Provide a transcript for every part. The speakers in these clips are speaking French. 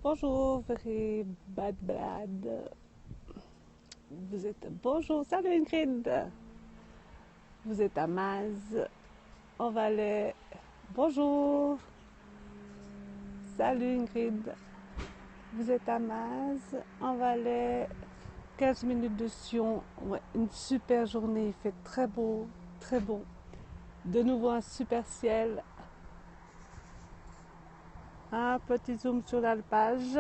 Bonjour, very bad bad. Vous êtes bonjour, salut Ingrid. Vous êtes à Maz, en Valais. Bonjour, salut Ingrid. Vous êtes à Maz, en Valais. 15 minutes de Sion. Ouais, une super journée. Il fait très beau, très beau. De nouveau un super ciel. Un petit zoom sur l'alpage.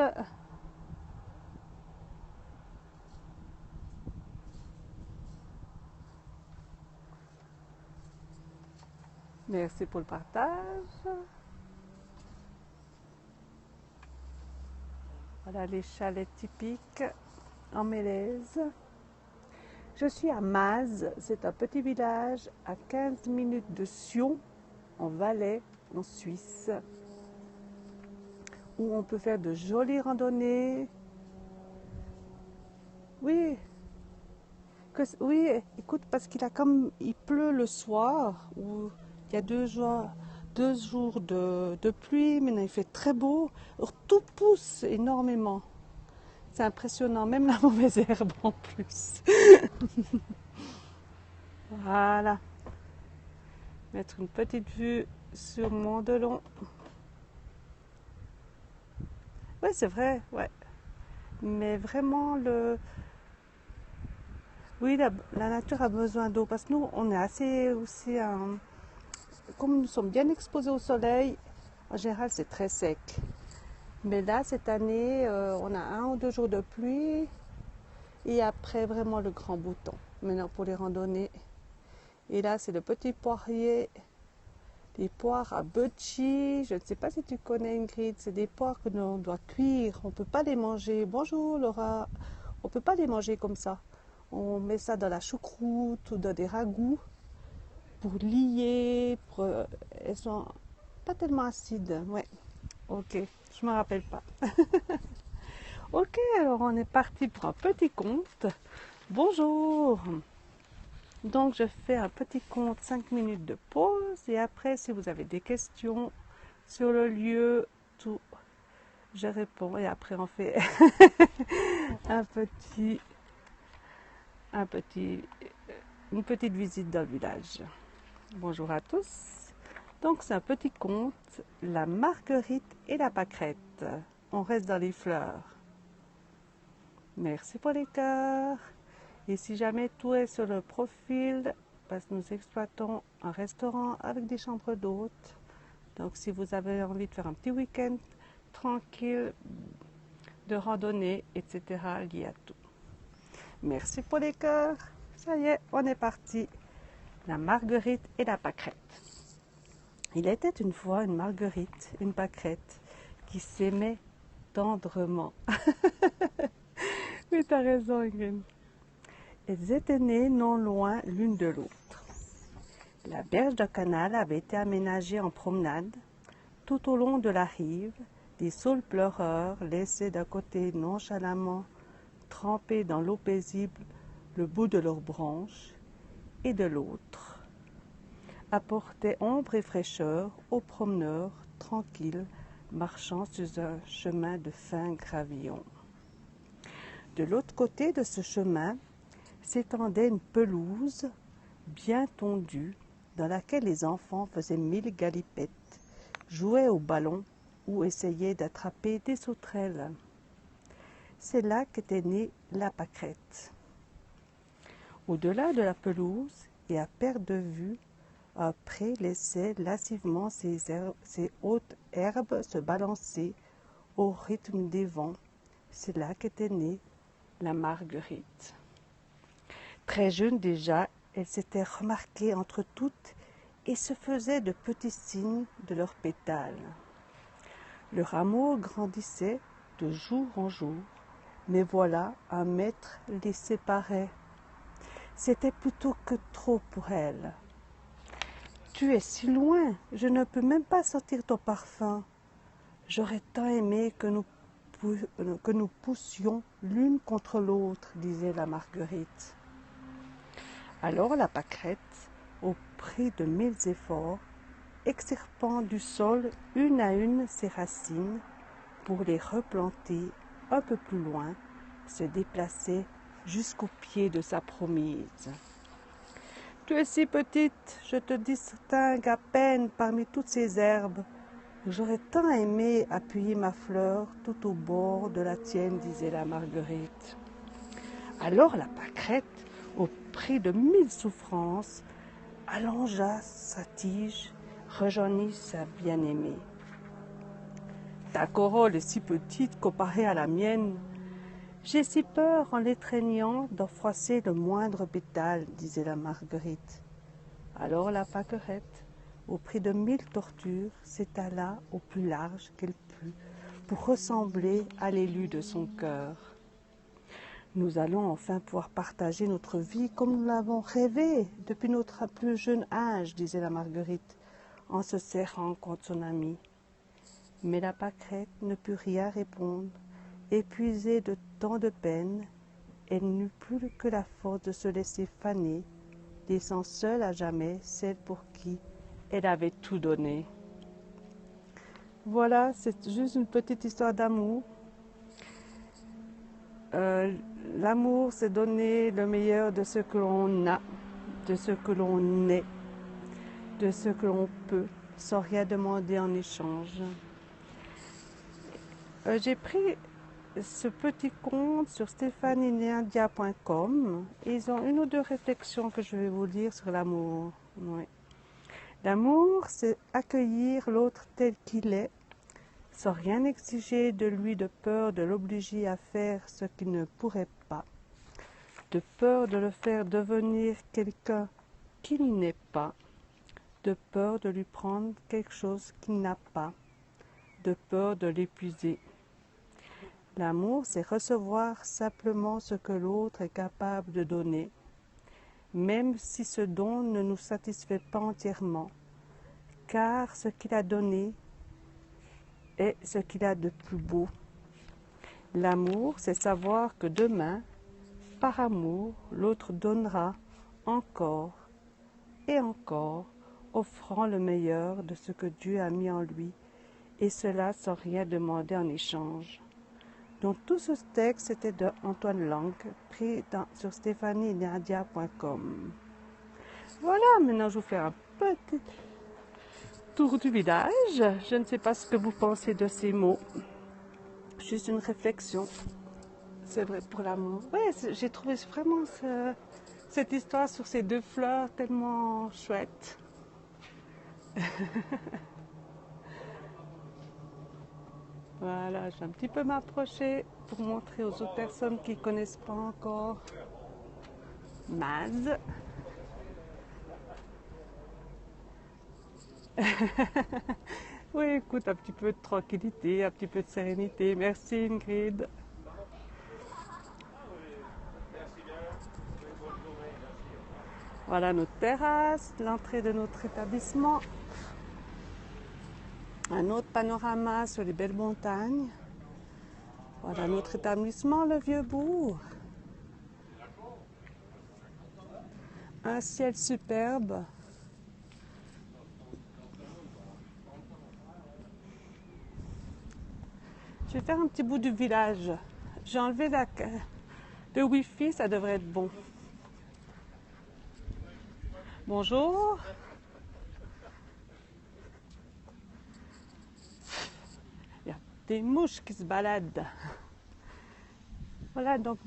Merci pour le partage. Voilà les chalets typiques en Mélèze. Je suis à Maz, c'est un petit village à 15 minutes de Sion, en Valais, en Suisse, où on peut faire de jolies randonnées. Oui, oui, écoute, parce il pleut le soir, où il y a 2 jours de pluie, maintenant il fait très beau, alors tout pousse énormément. C'est impressionnant, même la mauvaise herbe en plus. Voilà, mettre une petite vue sur Mont-Delon. Oui, c'est vrai, ouais. Mais vraiment, oui, la nature a besoin d'eau parce que nous, on est assez aussi, comme nous sommes bien exposés au soleil, en général, c'est très sec. Mais là, cette année, on a 1 ou 2 jours de pluie et après, vraiment le grand beau temps. Maintenant, pour les randonnées. Et là, c'est le petit poirier, les poires à butchie. Je ne sais pas si tu connais, Ingrid, c'est des poires que l'on doit cuire. On ne peut pas les manger. Bonjour Laura. On ne peut pas les manger comme ça. On met ça dans la choucroute ou dans des ragoûts pour lier. Elles sont pas tellement acides. Ouais. Ok. Je me rappelle pas. Ok. Alors on est parti pour un petit conte. Bonjour. Donc je fais un petit conte, 5 minutes de pause et après si vous avez des questions sur le lieu, tout, je réponds et après on fait un petit, un petit, une petite visite dans le village. Bonjour à tous. Donc c'est un petit conte, la marguerite et la pâquerette. On reste dans les fleurs. Merci pour les cœurs. Et si jamais tout est sur le profil, parce que nous exploitons un restaurant avec des chambres d'hôtes. Donc si vous avez envie de faire un petit week-end tranquille, de randonnée, etc., lié à tout. Merci pour les cœurs. Ça y est, on est parti. La marguerite et la pâquerette. Il était une fois une marguerite, une pâquerette, qui s'aimaient tendrement. Oui, t'as raison, Ingrid. Elles étaient nées non loin l'une de l'autre. La berge d'un canal avait été aménagée en promenade. Tout au long de la rive, des saules pleureurs laissaient d'un côté nonchalamment trempé dans l'eau paisible le bout de leurs branches, et de l'autre apportaient ombre et fraîcheur aux promeneurs tranquilles marchant sur un chemin de fin gravillon. De l'autre côté de ce chemin s'étendait une pelouse bien tondue dans laquelle les enfants faisaient 1000 galipettes, jouaient au ballon ou essayaient d'attraper des sauterelles. C'est là qu'était née la pâquerette. Au-delà de la pelouse et à perte de vue, un pré laissait lascivement ses hautes herbes se balancer au rythme des vents. C'est là qu'était née la marguerite. Très jeune déjà, elle s'était remarquée entre toutes et se faisait de petits signes de leurs pétales. Leur amour grandissait de jour en jour, mais voilà, un mètre les séparait. C'était plutôt que trop pour elle. Tu es si loin, je ne peux même pas sentir ton parfum. J'aurais tant aimé que nous poussions l'une contre l'autre, disait la marguerite. Alors la pâquerette, au prix de 1000 efforts, extirpant du sol une à une ses racines, pour les replanter un peu plus loin, se déplaçait jusqu'au pied de sa promise. « Tu es si petite, je te distingue à peine parmi toutes ces herbes. J'aurais tant aimé appuyer ma fleur tout au bord de la tienne, disait la marguerite. » Alors la pâquerette, au prix de 1000 souffrances, allongea sa tige, rejoignit sa bien-aimée. « Ta corolle est si petite comparée à la mienne. J'ai si peur en l'étreignant d'en froisser le moindre pétale, disait la marguerite. Alors la pâquerette, au prix de 1000 tortures, s'étala au plus large qu'elle put pour ressembler à l'élu de son cœur. Nous allons enfin pouvoir partager notre vie comme nous l'avons rêvé depuis notre plus jeune âge, disait la marguerite, en se serrant contre son amie. Mais la pâquerette ne put rien répondre. Épuisée de tant de peine, elle n'eut plus que la force de se laisser faner, laissant seule à jamais celle pour qui elle avait tout donné. Voilà, c'est juste une petite histoire d'amour. L'amour, c'est donner le meilleur de ce que l'on a, de ce que l'on est, de ce que l'on peut, sans rien demander en échange. J'ai pris ce petit conte sur stephanineandia.com et ils ont une ou deux réflexions que je vais vous lire sur l'amour. Oui. L'amour, c'est accueillir l'autre tel qu'il est, sans rien exiger de lui de peur de l'obliger à faire ce qu'il ne pourrait pas, de peur de le faire devenir quelqu'un qu'il n'est pas, de peur de lui prendre quelque chose qu'il n'a pas, de peur de l'épuiser. L'amour, c'est recevoir simplement ce que l'autre est capable de donner, même si ce don ne nous satisfait pas entièrement, car ce qu'il a donné est ce qu'il a de plus beau. L'amour, c'est savoir que demain, par amour, l'autre donnera encore et encore, offrant le meilleur de ce que Dieu a mis en lui, et cela sans rien demander en échange. Donc tout ce texte était de Antoine Lang, pris sur stephanineandia.com. Voilà, maintenant je vous fais un petit tour du village. Je ne sais pas ce que vous pensez de ces mots. Juste une réflexion. C'est vrai pour l'amour. Oui, j'ai trouvé vraiment cette histoire sur ces deux fleurs tellement chouette. Voilà, je vais un petit peu m'approcher pour montrer aux autres personnes qui ne connaissent pas encore Maz. Oui, écoute, un petit peu de tranquillité, un petit peu de sérénité. Merci Ingrid. Voilà notre terrasse, l'entrée de notre établissement. Un autre panorama sur les belles montagnes. Voilà notre établissement, le Vieux-Bourg. Un ciel superbe. Je vais faire un petit bout du village. J'ai enlevé le Wi-Fi, ça devrait être bon. Bonjour. Il y a des mouches qui se baladent. Voilà, donc...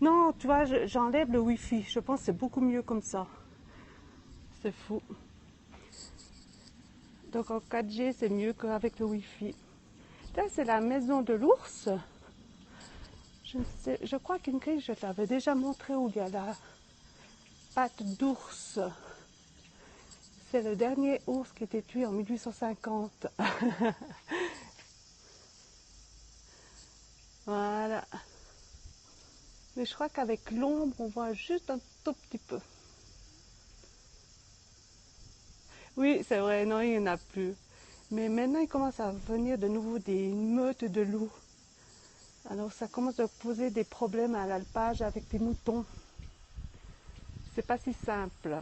Non, tu vois, j'enlève le Wi-Fi. Je pense que c'est beaucoup mieux comme ça. C'est fou. Donc en 4G, c'est mieux qu'avec le Wi-Fi. Là, c'est la maison de l'ours. Je crois qu'Ingrid, je t'avais déjà montré où il y a la patte d'ours. C'est le dernier ours qui a été tué en 1850. Voilà. Mais je crois qu'avec l'ombre, on voit juste un tout petit peu. Oui, c'est vrai, non, il n'y en a plus. Mais maintenant, il commence à venir de nouveau des meutes de loups. Alors, ça commence à poser des problèmes à l'alpage avec des moutons. C'est pas si simple.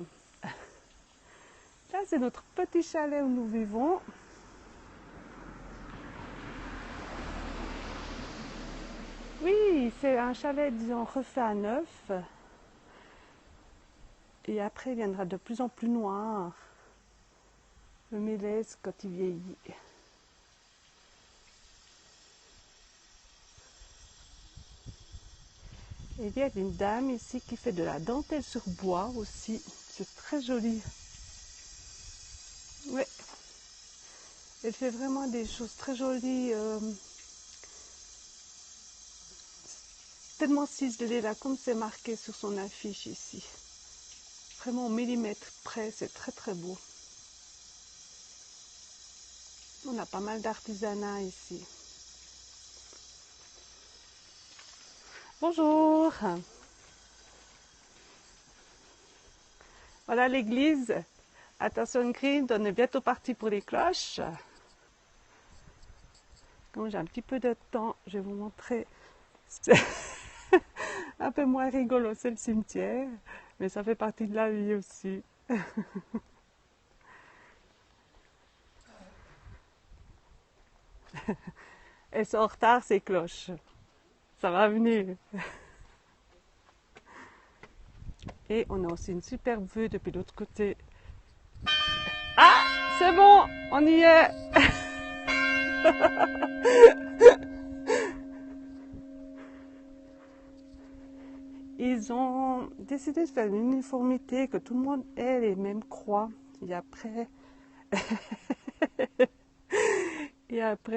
Là, c'est notre petit chalet où nous vivons. Oui, c'est un chalet, disons, refait à neuf. Et après, il viendra de plus en plus noir. Le mélèze quand il vieillit. Et il y a une dame ici qui fait de la dentelle sur bois aussi. C'est très joli. Ouais. Elle fait vraiment des choses très jolies. Tellement ciselé là, comme c'est marqué sur son affiche ici. Vraiment au millimètre près, c'est très très beau. On a pas mal d'artisanat ici. Bonjour. Voilà l'église. Attention Green, on est bientôt parti pour les cloches. Comme j'ai un petit peu de temps, je vais vous montrer. C'est un peu moins rigolo, c'est le cimetière, mais ça fait partie de la vie aussi. Elles sont en retard, ces cloches. Ça va venir. Et on a aussi une superbe vue depuis l'autre côté. Ah, c'est bon, on y est. Ils ont décidé de faire une uniformité, que tout le monde ait les mêmes croix. Et après,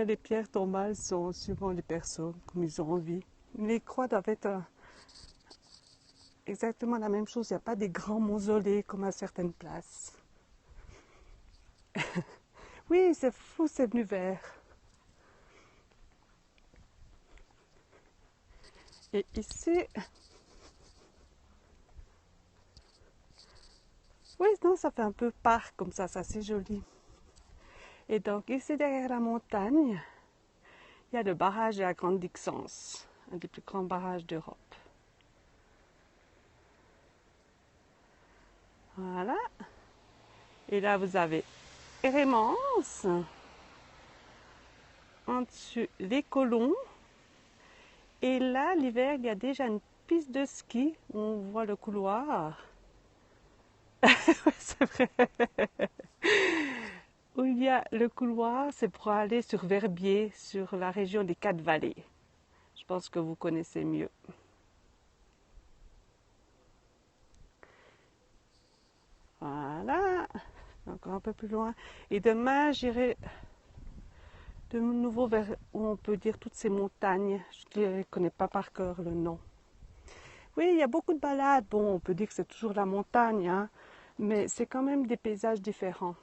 les pierres tombales sont suivant les personnes, comme ils ont envie. Les croix doivent être exactement la même chose. Il n'y a pas des grands mausolées comme à certaines places. Oui, c'est fou, c'est venu vert. Et ici, oui, non, ça fait un peu parc comme ça c'est joli. Et donc ici derrière la montagne, il y a le barrage de la Grande Dixence, un des plus grands barrages d'Europe. Voilà. Et là vous avez Hérémence, en dessus les Colons. Et là, l'hiver, il y a déjà une piste de ski où on voit le couloir. C'est vrai. Où il y a le couloir, c'est pour aller sur Verbier, sur la région des Quatre-Vallées. Je pense que vous connaissez mieux. Voilà, encore un peu plus loin. Et demain, j'irai de nouveau vers où on peut dire toutes ces montagnes. Je ne connais pas par cœur le nom. Oui, il y a beaucoup de balades. Bon, on peut dire que c'est toujours la montagne, hein, mais c'est quand même des paysages différents.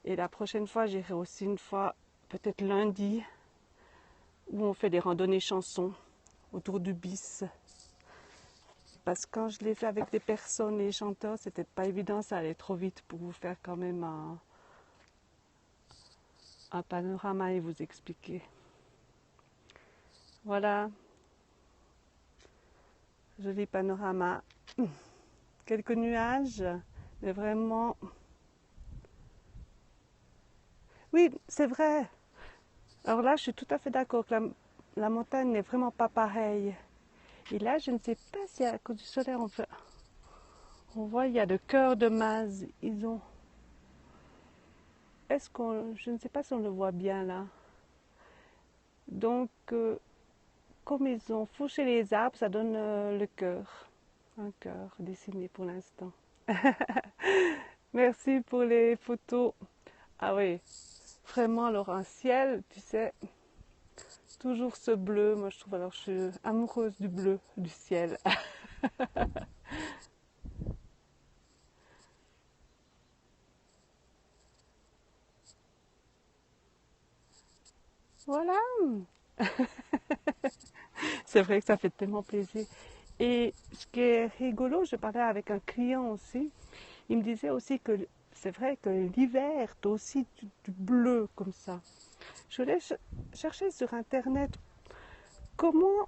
Et la prochaine fois, j'irai aussi une fois, peut-être lundi, où on fait des randonnées chansons autour du bis. Parce que quand je l'ai fait avec des personnes, les chanteurs, c'était pas évident, ça allait trop vite pour vous faire quand même un panorama et vous expliquer. Voilà, joli panorama. Quelques nuages, mais vraiment... Oui, c'est vrai. Alors là, je suis tout à fait d'accord que la montagne n'est vraiment pas pareille. Et là, je ne sais pas si à cause du soleil, on voit, il y a le cœur de Maz. Ils ont... Je ne sais pas si on le voit bien là. Donc, comme ils ont fauché les arbres, ça donne le cœur. Un cœur dessiné pour l'instant. Merci pour les photos. Ah oui, vraiment, alors un ciel, tu sais, toujours ce bleu. Moi, je trouve, alors je suis amoureuse du bleu, du ciel. Voilà. C'est vrai que ça fait tellement plaisir. Et ce qui est rigolo, je parlais avec un client aussi, il me disait aussi que c'est vrai que l'hiver, tu as aussi du bleu comme ça. Je voulais chercher sur Internet comment